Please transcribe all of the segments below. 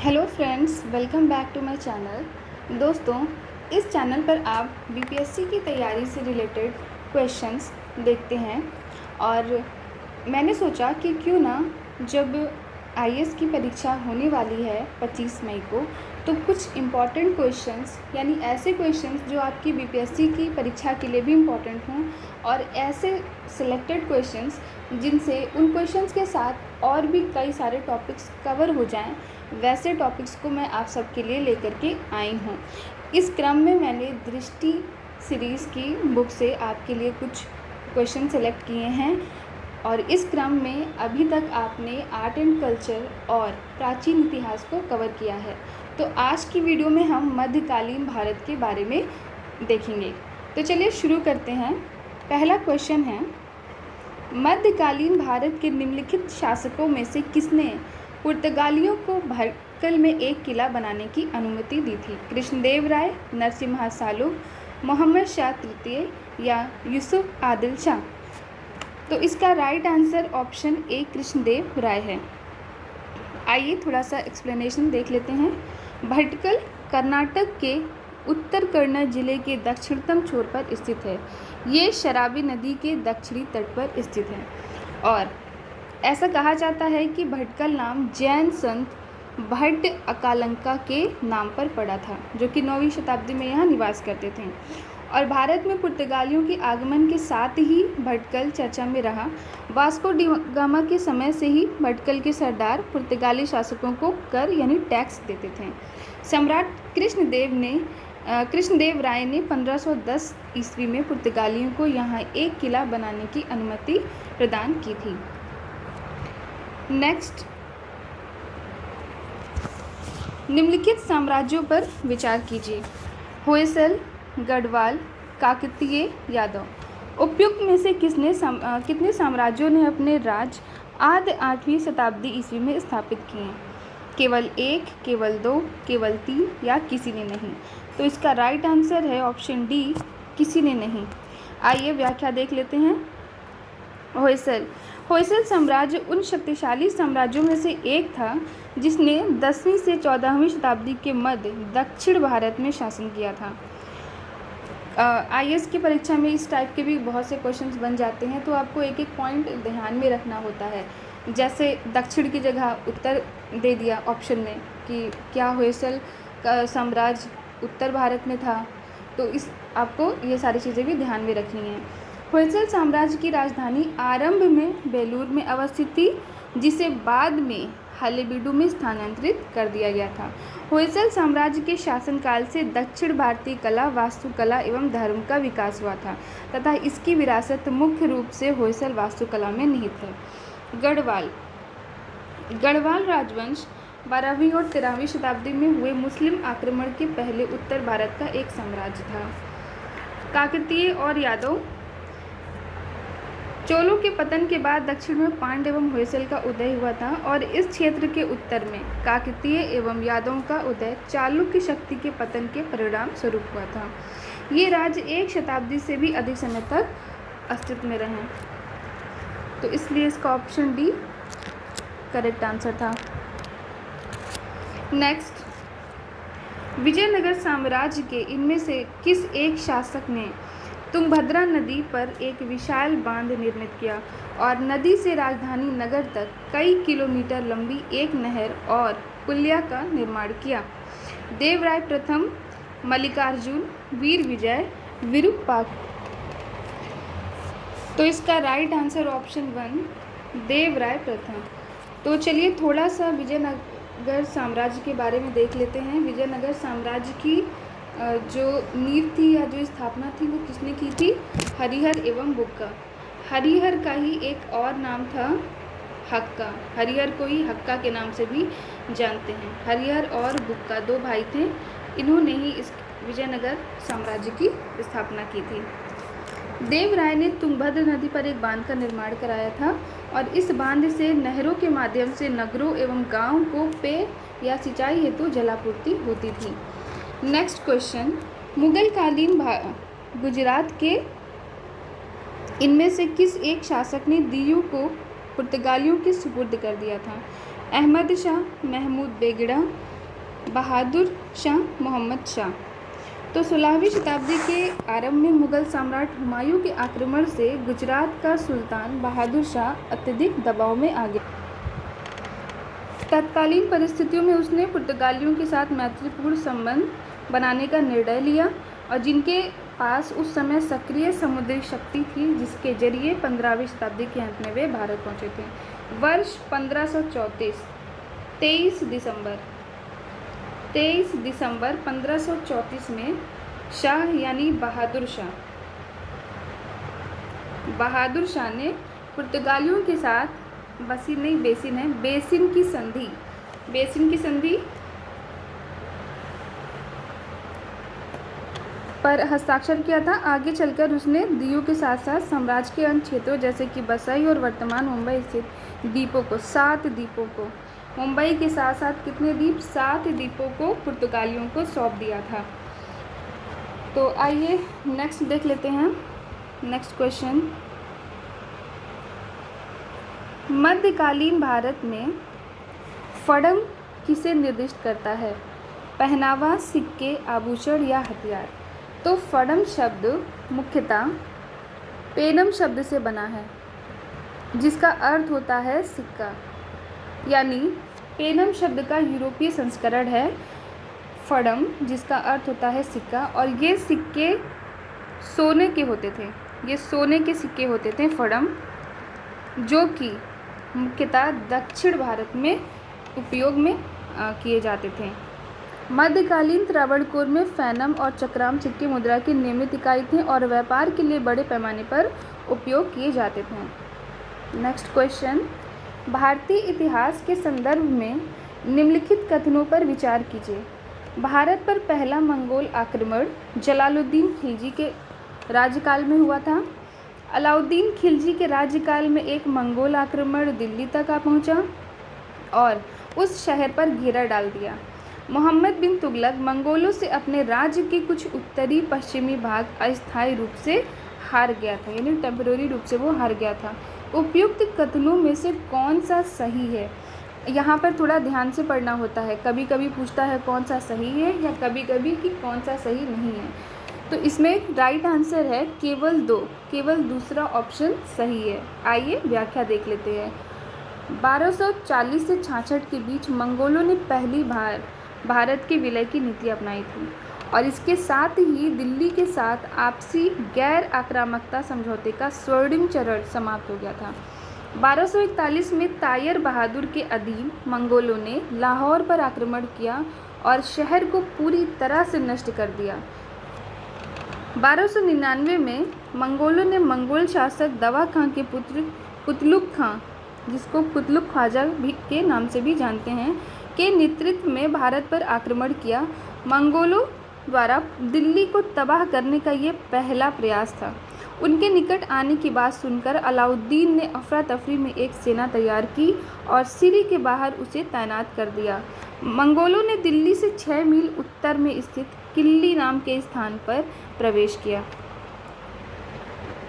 Hello friends, welcome back to my channel. दोस्तों, इस channel पर आप बीपीएससी की तैयारी से रिलेटेड क्वेश्चंस देखते हैं और मैंने सोचा कि क्यों ना जब आईएएस की परीक्षा होने वाली है 25 मई को, तो कुछ इम्पॉर्टेंट क्वेश्चंस यानी ऐसे क्वेश्चंस जो आपकी बीपीएससी की परीक्षा के लिए भी इम्पॉर्टेंट हों और ऐसे सिलेक्टेड क्वेश्चंस जिनसे उन क्वेश्चंस के साथ और भी कई सारे टॉपिक्स कवर हो जाएं, वैसे टॉपिक्स को मैं आप सबके लिए लेकर के आई हूँ। इस क्रम में मैंने दृष्टि सीरीज़ की बुक से आपके लिए कुछ क्वेश्चन सेलेक्ट किए हैं और इस क्रम में अभी तक आपने आर्ट एंड कल्चर और प्राचीन इतिहास को कवर किया है। तो आज की वीडियो में हम मध्यकालीन भारत के बारे में देखेंगे। तो चलिए शुरू करते हैं। पहला क्वेश्चन है, मध्यकालीन भारत के निम्नलिखित शासकों में से किसने पुर्तगालियों को भटकल में एक किला बनाने की अनुमति दी थी? कृष्णदेव राय, नरसिम्हा सालुब, मोहम्मद शाह तृतीय या यूसुफ आदिल शाह? तो इसका right answer option A Krishnadev Rai है। आइए थोड़ा सा एक्सप्लेनेशन देख लेते हैं। भटकल कर्नाटक के उत्तर कन्नड़ जिले के दक्षिणतम छोर पर स्थित है। ये शराबी नदी के दक्षिणी तट पर स्थित है और ऐसा कहा जाता है कि भटकल नाम जैन संत भट्ट अकालंका के नाम पर पड़ा था, जो कि 9वीं शताब्दी में यहाँ निवास करते थे। और भारत में पुर्तगालियों के आगमन के साथ ही भटकल चर्चा में रहा। वास्को डी गामा के समय से ही भटकल के सरदार पुर्तगाली शासकों को कर यानी टैक्स देते थे। सम्राट कृष्णदेव राय ने 1510 ईस्वी में पुर्तगालियों को यहाँ एक किला बनाने की अनुमति प्रदान की थी। नेक्स्ट, निम्नलिखित साम्राज्यों पर विचार कीजिए। होयसल, गढ़वाल, काकतीय, यादव। उपयुक्त में से कितने साम्राज्यों ने अपने राज्य आदि 8वीं शताब्दी ईस्वी में स्थापित किए? केवल एक, केवल दो, केवल तीन या किसी ने नहीं? तो इसका राइट आंसर है ऑप्शन डी, किसी ने नहीं। आइए व्याख्या देख लेते हैं। होयसल साम्राज्य उन शक्तिशाली साम्राज्यों में से एक था जिसने 10वीं से 14वीं शताब्दी के मध्य दक्षिण भारत में शासन किया था। आईएएस की परीक्षा में इस टाइप के भी बहुत से क्वेश्चंस बन जाते हैं, तो आपको एक एक पॉइंट ध्यान में रखना होता है। जैसे दक्षिण की जगह उत्तर दे दिया ऑप्शन में कि क्या होयसल का साम्राज्य उत्तर भारत में था, तो आपको ये सारी चीज़ें भी ध्यान में रखनी है। होयसल साम्राज्य की राजधानी आरंभ में बेलूर में अवस्थित थी, जिसे बाद में हलेबीडु में स्थानांतरित कर दिया गया था। होयसल साम्राज्य के शासनकाल से दक्षिण भारतीय कला, वास्तुकला एवं धर्म का विकास हुआ था तथा इसकी विरासत मुख्य रूप से होयसल वास्तुकला में निहित है। गढ़वाल राजवंश 12वीं और 13वीं शताब्दी में हुए मुस्लिम आक्रमण के पहले उत्तर भारत का एक साम्राज्य था। काकतीय और यादव। चोलों के पतन के बाद दक्षिण में पांड्य एवं होयसल का उदय हुआ था और इस क्षेत्र के उत्तर में काकतीय एवं यादवों का उदय चालुक्य शक्ति के पतन के परिणाम स्वरूप हुआ था। ये राज्य एक शताब्दी से भी अधिक समय तक अस्तित्व में रहे, तो इसलिए इसका ऑप्शन डी करेक्ट आंसर था। नेक्स्ट, विजयनगर साम्राज्य के इनमें से किस एक शासक ने तुंगभद्रा नदी पर एक विशाल बांध निर्मित किया और नदी से राजधानी नगर तक कई किलोमीटर लंबी एक नहर और पुलिया का निर्माण किया? देवराय प्रथम, मल्लिकार्जुन, वीर विजय, विरूपाक्ष? तो इसका राइट आंसर ऑप्शन 1 देवराय प्रथम। तो चलिए थोड़ा सा विजयनगर साम्राज्य के बारे में देख लेते हैं। विजयनगर साम्राज्य की जो नींव थी या जो स्थापना थी वो किसने की थी? हरिहर एवं बुक्का। हरिहर का ही एक और नाम था हक्का। हरिहर को ही हक्का के नाम से भी जानते हैं। हरिहर और बुक्का दो भाई थे, इन्होंने ही इस विजयनगर साम्राज्य की स्थापना की थी। देवराय ने तुंगभद्र नदी पर एक बांध का निर्माण कराया था और इस बांध से नहरों के माध्यम से नगरों एवं गांवों को पेय या सिंचाई हेतु जलापूर्ति होती थी। नेक्स्ट क्वेश्चन, मुगल कालीन गुजरात के इनमें से किस एक शासक ने दीयू को पुर्तगालियों के सुपुर्द कर दिया था? अहमद शाह, महमूद बेगड़ा, बहादुर शाह, मोहम्मद शाह। तो 16वीं शताब्दी के आरंभ में मुगल सम्राट हुमायूं के आक्रमण से गुजरात का सुल्तान बहादुर शाह अत्यधिक दबाव में आ गया। तत्कालीन परिस्थितियों में उसने पुर्तगालियों के साथ मैत्रीपूर्ण संबंध बनाने का निर्णय लिया और जिनके पास उस समय सक्रिय समुद्री शक्ति थी, जिसके जरिए 15वीं शताब्दी के अंत में वे भारत पहुंचे थे। वर्ष 1534, 23 दिसंबर 1534 में शाह यानी बहादुर शाह ने पुर्तगालियों के साथ बेसिन की संधि पर हस्ताक्षर किया था। आगे चलकर उसने दीव के साथ साथ साम्राज्य के अन्य क्षेत्रों जैसे कि बसई और वर्तमान मुंबई स्थित द्वीपों को 7 द्वीपों को मुंबई के साथ साथ कितने द्वीप 7 द्वीपों को पुर्तगालियों को सौंप दिया था। तो आइए नेक्स्ट देख लेते हैं। नेक्स्ट क्वेश्चन, मध्यकालीन भारत में फड़म किसे निर्दिष्ट करता है? पहनावा, सिक्के, आभूषण या हथियार? तो फड़म शब्द मुख्यतः पेनम शब्द से बना है, जिसका अर्थ होता है सिक्का, यानी पेनम शब्द का यूरोपीय संस्करण है फड़म, जिसका अर्थ होता है सिक्का। और ये सिक्के सोने के होते थे, ये सोने के सिक्के होते थे फड़म, जो कि मुख्यतः दक्षिण भारत में उपयोग में किए जाते थे। मध्यकालीन त्रावणकोर में फैनम और चक्राम सिक्के मुद्रा की नियमित इकाई थे और व्यापार के लिए बड़े पैमाने पर उपयोग किए जाते थे। नेक्स्ट क्वेश्चन, भारतीय इतिहास के संदर्भ में निम्नलिखित कथनों पर विचार कीजिए। भारत पर पहला मंगोल आक्रमण जलालुद्दीन खिलजी के राज्यकाल में हुआ था। अलाउद्दीन खिलजी के राज्यकाल में एक मंगोल आक्रमण दिल्ली तक आ पहुंचा और उस शहर पर घेरा डाल दिया। मोहम्मद बिन तुगलक मंगोलों से अपने राज्य के कुछ उत्तरी पश्चिमी भाग अस्थायी रूप से हार गया था, यानी टेम्पररी रूप से वो हार गया था। उपयुक्त कथनों में से कौन सा सही है? यहाँ पर थोड़ा ध्यान से पढ़ना होता है, कभी कभी पूछता है कौन सा सही है या कभी कभी कि कौन सा सही नहीं है। तो इसमें राइट आंसर है केवल 2, केवल दूसरा ऑप्शन सही है। आइए व्याख्या देख लेते हैं। 1240 से 66 के बीच मंगोलों ने पहली बार भारत के विलय की नीति अपनाई थी और इसके साथ ही दिल्ली के साथ आपसी गैर आक्रामकता समझौते का स्वर्णिम चरण समाप्त हो गया था। 1241 में तायर बहादुर के अधीन मंगोलों ने लाहौर पर आक्रमण किया और शहर को पूरी तरह से नष्ट कर दिया। 1299 में मंगोलों ने मंगोल शासक दवा खां के पुत्र कुतलुक खां, जिसको कुतलुक ख्वाजा भी के नाम से भी जानते हैं, के नेतृत्व में भारत पर आक्रमण किया। मंगोलों द्वारा दिल्ली को तबाह करने का ये पहला प्रयास था। उनके निकट आने की बात सुनकर अलाउद्दीन ने अफरा तफरी में एक सेना तैयार की और सिरी के बाहर उसे तैनात कर दिया। मंगोलों ने दिल्ली से 6 मील उत्तर में स्थित किल्ली नाम के स्थान पर प्रवेश किया।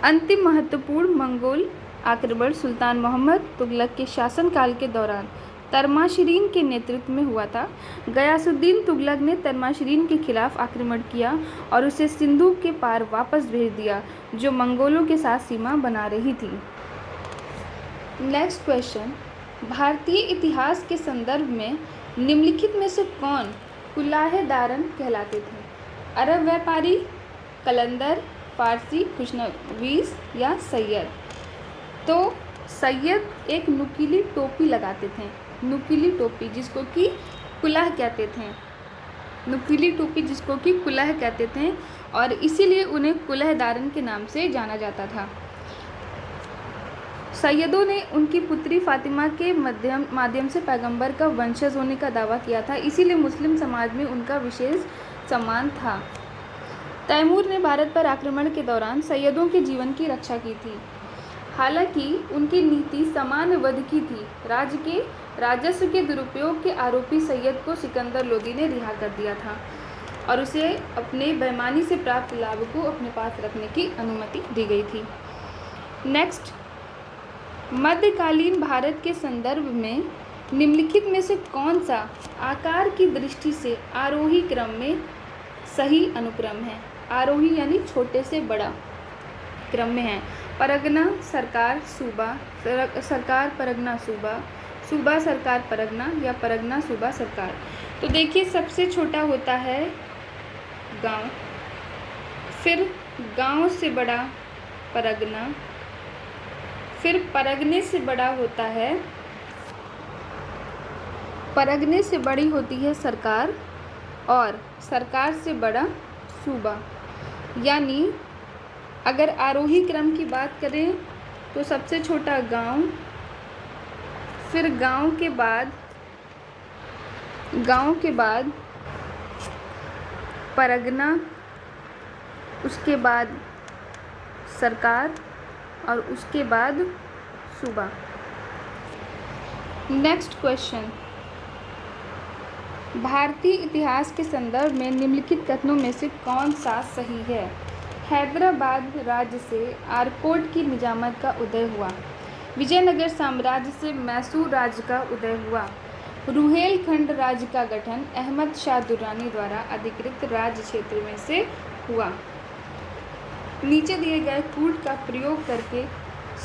अंतिम महत्वपूर्ण मंगोल आक्रमण सुल्तान मोहम्मद तुगलक के शासनकाल के दौरान तर्माशिरीन के नेतृत्व में हुआ था। गयासुद्दीन तुगलक ने तर्माशिरीन के खिलाफ आक्रमण किया और उसे सिंधु के पार वापस भेज दिया, जो मंगोलों के साथ सीमा बना रही थी। नेक्स्ट क्वेश्चन, भारतीय इतिहास के संदर्भ में निम्नलिखित में से कौन कुलाहेदारन कहलाते थे? अरब व्यापारी, कलंदर, फारसी, खुशनवीस या सैयद? तो सैयद एक नुकीली टोपी लगाते थे, नुकीली टोपी जिसको कि कुलाह कहते थे, नुकीली टोपी जिसको कि कुलाह कहते थे और इसीलिए उन्हें कुलाहेदारन के नाम से जाना जाता था। सैयदों ने उनकी पुत्री फातिमा के माध्यम से पैगंबर का वंशज होने का दावा किया था, इसीलिए मुस्लिम समाज में उनका विशेष सम्मान था। तैमूर ने भारत पर आक्रमण के दौरान सैयदों के जीवन की रक्षा की थी। हालांकि उनकी नीति समान वध की थी। राज्य के राजस्व के दुरुपयोग के आरोपी सैयद को सिकंदर लोदी ने रिहा कर दिया था और उसे अपने बेईमानी से प्राप्त लाभ को अपने पास रखने की अनुमति दी गई थी। नेक्स्ट, मध्यकालीन भारत के संदर्भ में निम्नलिखित में से कौन सा आकार की दृष्टि से आरोही क्रम में सही अनुक्रम है? आरोही यानी छोटे से बड़ा क्रम में है। परगना, सरकार, सूबा, सरकार, परगना, सूबा, सूबा, सरकार, परगना, या परगना, सूबा, सरकार। तो देखिए, सबसे छोटा होता है गांव, फिर गांव से बड़ा परगना, फिर परगने से बड़ा होता है, परगने से बड़ी होती है सरकार, और सरकार से बड़ा सूबा। यानी अगर आरोही क्रम की बात करें तो सबसे छोटा गांव, फिर गांव के बाद परगना, उसके बाद सरकार, और उसके बाद सूबा। नेक्स्ट क्वेश्चन, भारतीय इतिहास के संदर्भ में निम्नलिखित कथनों में से कौन सा सही है? हैदराबाद राज्य से आरकोट की निजामत का उदय हुआ। विजयनगर साम्राज्य से मैसूर राज्य का उदय हुआ। रुहेलखंड राज्य का गठन अहमद शाह दुर्रानी द्वारा अधिकृत राज्य क्षेत्र में से हुआ। नीचे दिए गए कूट का प्रयोग करके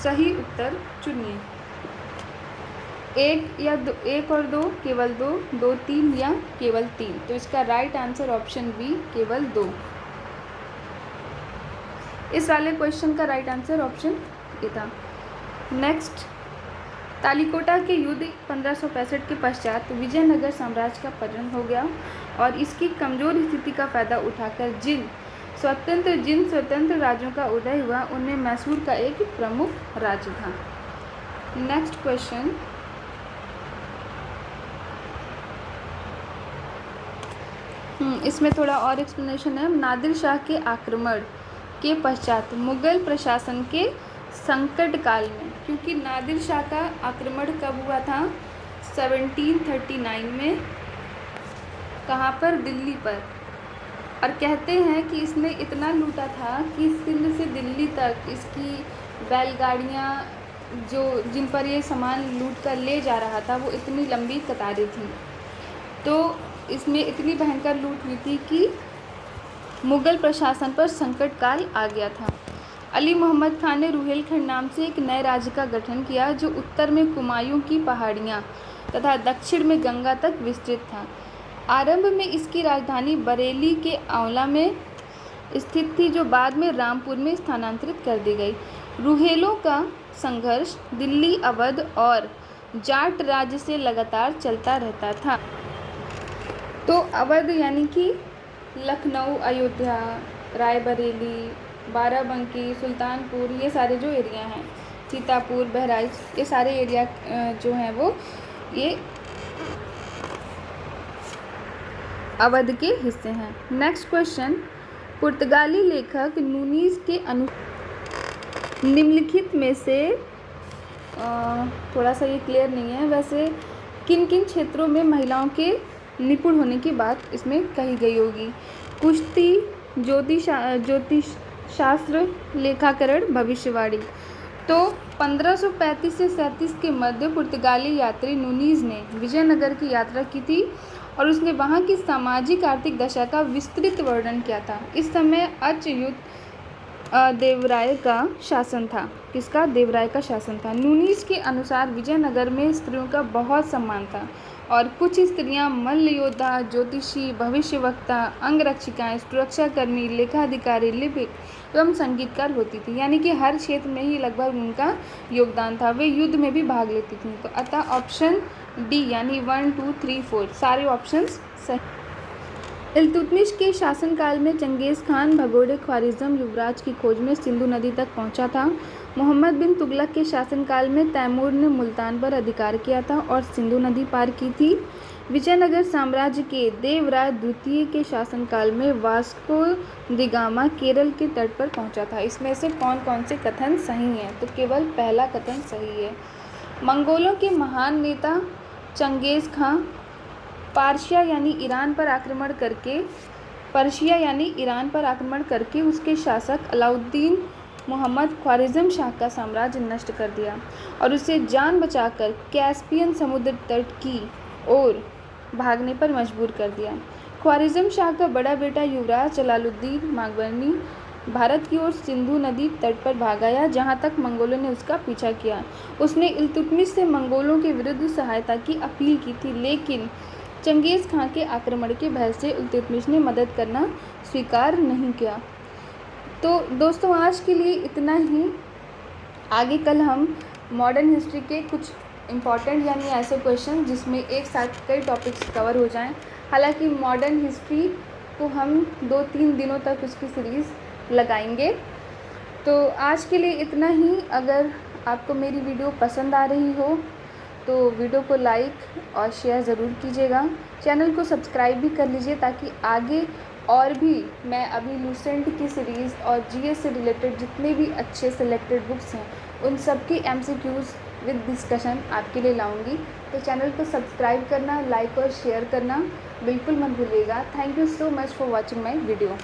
सही उत्तर चुनिए। एक या दो, एक और दो, केवल दो, दो तीन, या केवल तीन। तो इसका राइट आंसर ऑप्शन बी, केवल दो। इस वाले क्वेश्चन का राइट आंसर ऑप्शन ए था। नेक्स्ट, तालीकोटा के युद्ध 1565 के पश्चात विजयनगर साम्राज्य का पतन हो गया और इसकी कमजोर स्थिति का फायदा उठाकर जिन स्वतंत्र राज्यों का उदय हुआ उनमें मैसूर का एक प्रमुख राज्य था। नेक्स्ट क्वेश्चन, इसमें थोड़ा और एक्सप्लेनेशन है। नादिर शाह के आक्रमण के पश्चात मुगल प्रशासन के संकट काल में, क्योंकि नादिर शाह का आक्रमण कब हुआ था? 1739 में। कहाँ पर? दिल्ली पर। और कहते हैं कि इसने इतना लूटा था कि सिंध से दिल्ली तक इसकी बैलगाड़ियाँ जिन पर ये सामान लूट कर ले जा रहा था वो इतनी लंबी कतारें थीं। तो इसमें इतनी भयंकर लूट हुई थी कि मुगल प्रशासन पर संकट काल आ गया था। अली मोहम्मद खान ने रुहेलखंड नाम से एक नए राज्य का गठन किया जो उत्तर में कुमायूं की पहाड़ियाँ तथा दक्षिण में गंगा तक विस्तृत था। आरंभ में इसकी राजधानी बरेली के आंवला में स्थित थी जो बाद में रामपुर में स्थानांतरित कर दी गई। रुहेलों का संघर्ष दिल्ली, अवध और जाट राज्य से लगातार चलता रहता था। तो अवध यानी कि लखनऊ, अयोध्या, रायबरेली, बाराबंकी, सुल्तानपुर, ये सारे जो एरिया हैं, सीतापुर, बहराइच, ये सारे एरिया जो हैं वो ये अवध के हिस्से हैं। नेक्स्ट क्वेश्चन, पुर्तगाली लेखक नूनीज के निम्नलिखित में से थोड़ा सा ये क्लियर नहीं है, वैसे किन किन क्षेत्रों में महिलाओं के निपुण होने की बात इसमें कही गई होगी? कुश्ती, ज्योतिष शास्त्र, लेखाकरण, भविष्यवाणी। तो 1535 से 37 के मध्य पुर्तगाली यात्री नूनीज ने विजयनगर की यात्रा की थी और उसने वहाँ की सामाजिक आर्थिक दशा का विस्तृत वर्णन किया था। इस समय अच्युत देवराय का शासन था। किसका? देवराय का शासन था। नूनीज के अनुसार विजयनगर में स्त्रियों का बहुत सम्मान था और कुछ स्त्रियां मल्ल योद्धा, ज्योतिषी, भविष्यवक्ता, अंगरक्षिकाएं, सुरक्षाकर्मी, लेखाधिकारी, लिपिक एवं संगीतकार होती थी। यानी कि हर क्षेत्र में ही लगभग उनका योगदान था। वे युद्ध में भी भाग लेती थी। तो अतः ऑप्शन डी यानी 1, 2, 3, 4 सारे ऑप्शंस सही। इल्तुतमिश के शासनकाल में चंगेज़ खान भगोड़े ख्वारिज़म युवराज की खोज में सिंधु नदी तक पहुंचा था। मोहम्मद बिन तुगलक के शासनकाल में तैमूर ने मुल्तान पर अधिकार किया था और सिंधु नदी पार की थी। विजयनगर साम्राज्य के देवराय द्वितीय के शासनकाल में वास्को द गामा केरल के तट पर पहुंचा था। इसमें से कौन कौन से कथन सही हैं? तो केवल पहला कथन सही है। मंगोलों के महान नेता चंगेज़ खां पर्शिया यानी ईरान पर आक्रमण करके उसके शासक अलाउद्दीन मोहम्मद ख्वारिज़म शाह का साम्राज्य नष्ट कर दिया और उसे जान बचाकर कैस्पियन समुद्र तट की ओर भागने पर मजबूर कर दिया। ख्वारिज़म शाह का बड़ा बेटा युवराज जलालुद्दीन मागवर्नी भारत की ओर सिंधु नदी तट पर भाग आया, जहां तक मंगोलों ने उसका पीछा किया। उसने इल्तुतमिश से मंगोलों के विरुद्ध सहायता की अपील की थी, लेकिन चंगेज़ खां के आक्रमण के भय से इल्तुतमिश ने मदद करना स्वीकार नहीं किया। तो दोस्तों आज के लिए इतना ही। आगे कल हम मॉडर्न हिस्ट्री के कुछ इम्पॉर्टेंट यानी ऐसे क्वेश्चन जिसमें एक साथ कई टॉपिक्स कवर हो जाएं। हालांकि मॉडर्न हिस्ट्री को हम 2-3 दिनों तक उसकी सीरीज़ लगाएंगे। तो आज के लिए इतना ही। अगर आपको मेरी वीडियो पसंद आ रही हो तो वीडियो को लाइक और शेयर ज़रूर कीजिएगा। चैनल को सब्सक्राइब भी कर लीजिए ताकि आगे और भी मैं अभी लूसेंट की सीरीज़ और जीएस से रिलेटेड जितने भी अच्छे सिलेक्टेड बुक्स हैं उन सब की एमसीक्यूज़ विद डिस्कशन आपके लिए लाऊंगी। तो चैनल को सब्सक्राइब करना, लाइक और शेयर करना बिल्कुल मत भूलिएगा। Thank you so much for watching my video.